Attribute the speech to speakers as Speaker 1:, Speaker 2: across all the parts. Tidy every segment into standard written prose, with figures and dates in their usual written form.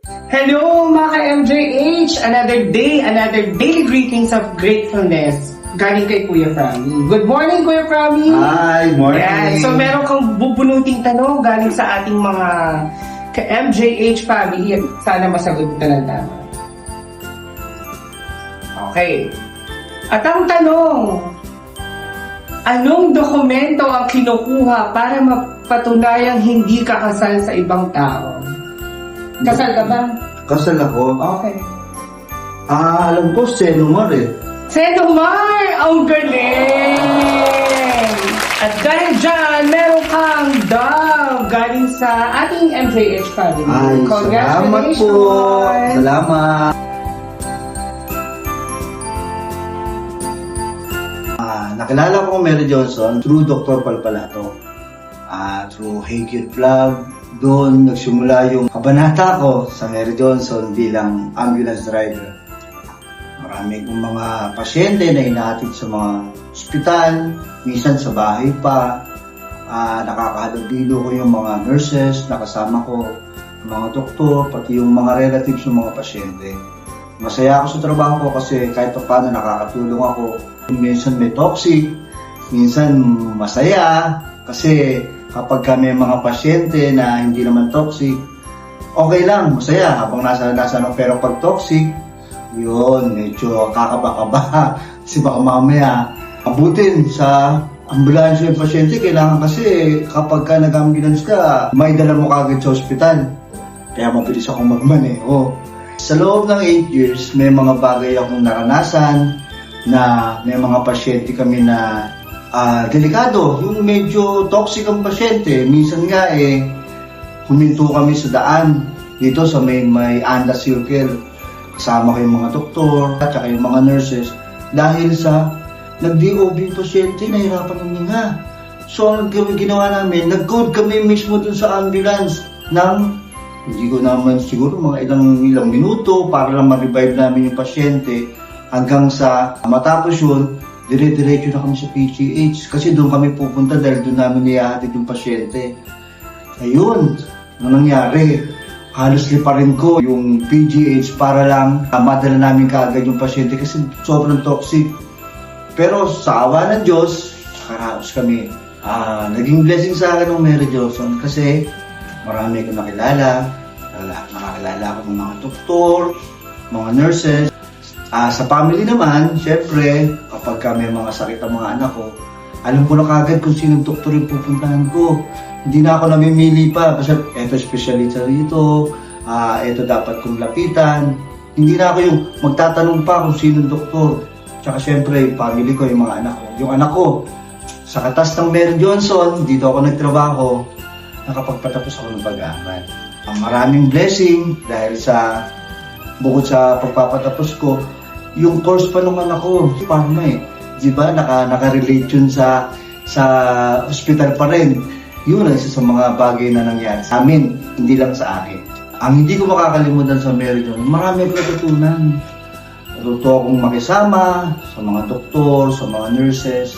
Speaker 1: Hello mga ka-MJH! Another day, another daily greetings of gratefulness. Galing kay Kuya Fromy. Good morning, Kuya Fromy!
Speaker 2: Hi, morning!
Speaker 1: Ayan, so meron kang bubunuting tanong galing sa ating mga ka-MJH family. Sana masagot ito ng tama. Okay. At ang tanong, anong dokumento ang kinukuha para mapatunayang hindi ka kasal sa ibang tao? Kasal ka ba?
Speaker 2: Kasal ako.
Speaker 1: Okay.
Speaker 2: Alam ko, Senomar eh.
Speaker 1: Senomar! Ang galing! At dahil dyan, meron kang dog galing sa ating MJH family.
Speaker 2: Ay, salamat po. Salamat. Nakilala ko Mary Johnson through Dr. Palpalato. Through Hagid Vlog. Doon nagsimula yung kabanata ko sa Mary Johnson bilang ambulance driver. Marami kong mga pasyente na inahatid sa mga ospital, minsan sa bahay pa. Nakakahalubilo ko yung mga nurses na kasama ko, yung mga doktor, pati yung mga relatives ng mga pasyente. Masaya ako sa trabaho ko kasi kahit pa paano nakakatulong ako. Minsan may toxic, minsan masaya kasi kapag may mga pasyente na hindi naman toxic, okay lang, masaya habang nasa pero pag toxic, yun, medyo kakaba-kaba. Kasi baka mamaya, abutin sa ambulansya yung pasyente, kailangan kasi kapag ka nag-ambulance ka, may dala mo kagad sa ospital. Kaya mabilis akong magmaneho. Sa loob ng 8 years, may mga bagay akong naranasan na may mga pasyente kami na delikado, yung medyo toxic ang pasyente. Minsan nga huminto kami sa daan dito sa may Anda Circle. Kasama ko yung mga doktor at saka yung mga nurses dahil sa nag-DOB yung pasyente, nahirapan huminga. So ang ginawa namin, nag-code kami mismo dun sa ambulance ng hindi ko naman siguro mga ilang minuto para lang ma-revive namin yung pasyente hanggang sa matapos yun, dire-diretso na kami sa PGH kasi doon kami pupunta dahil doon namin ihahatid yung pasyente. Ayun, ano nangyari? Halos liparin ko yung PGH para lang madala namin kaagad yung pasyente kasi sobrang toxic. Pero sa awa ng Diyos, nakaraos kami. Naging blessing sa akin ng Mary Johnson kasi marami akong nakilala. Nakakilala ako ng mga doktor, mga nurses. Sa family naman, syempre, kapag may mga sakit ang mga anak ko, alam ko na kagad kung sinong doktor yung pupuntahan ko. Hindi na ako namimili pa, kasi eto specialista rito, eto dapat kong lapitan. Hindi na ako yung magtatanong pa kung sinong doktor. Tsaka syempre, yung family ko, yung mga anak ko. Yung anak ko, sa katas ng Mary Johnson, dito ako nagtrabaho, nakapagpatapos ako ng pag-aaral. Maraming blessing dahil sa bukod sa pagpapatapos ko, yung course pa nung anak ko, pharma di ba? Naka-relate yun sa hospital pa rin. Yun ang isa sa mga bagay na nangyari sa amin, hindi lang sa akin. Ang hindi ko makakalimutan sa Mary Johnson, marami akong natutunan. Natuto akong makisama sa mga doktor, sa mga nurses,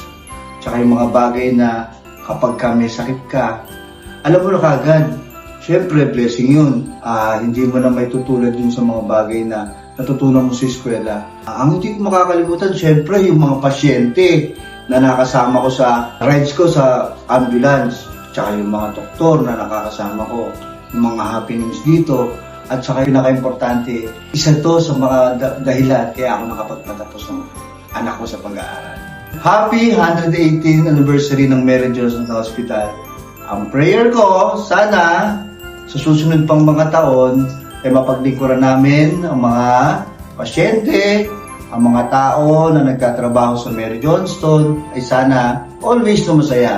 Speaker 2: tsaka yung mga bagay na kapag may sakit ka, alam mo na kagad. Siyempre, blessing yun. Hindi mo na may tutulad yun sa mga bagay na natutunan mo sa eskwela. Ang hindi ko makakalimutan, siyempre, yung mga pasyente na nakasama ko sa rides ko sa ambulance. Tsaka yung mga doktor na nakakasama ko. Yung mga happenings dito. At saka yung pinaka-importante, isa to sa mga dahilan kaya ako nakapagpatapos ng anak ko sa pag-aaral. Happy 118th anniversary ng Mary Johnson Hospital. Ang prayer ko, sana sa susunod pang mga taon, mapaglingkuran namin ang mga pasyente, ang mga tao na nagtatrabaho sa Mary Johnson, ay sana always na masaya.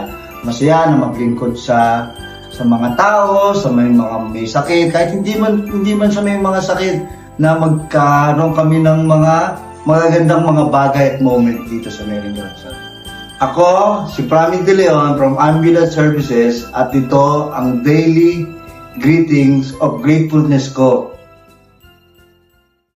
Speaker 2: Masaya na maglingkod sa mga tao, sa mga may sakit, kahit hindi man sa may mga sakit, na magkaroon kami ng mga magagandang mga bagay at moment dito sa Mary Johnson. Ako, si Fromy De Leon from Ambulance Services at ito ang daily greetings of gratefulness ko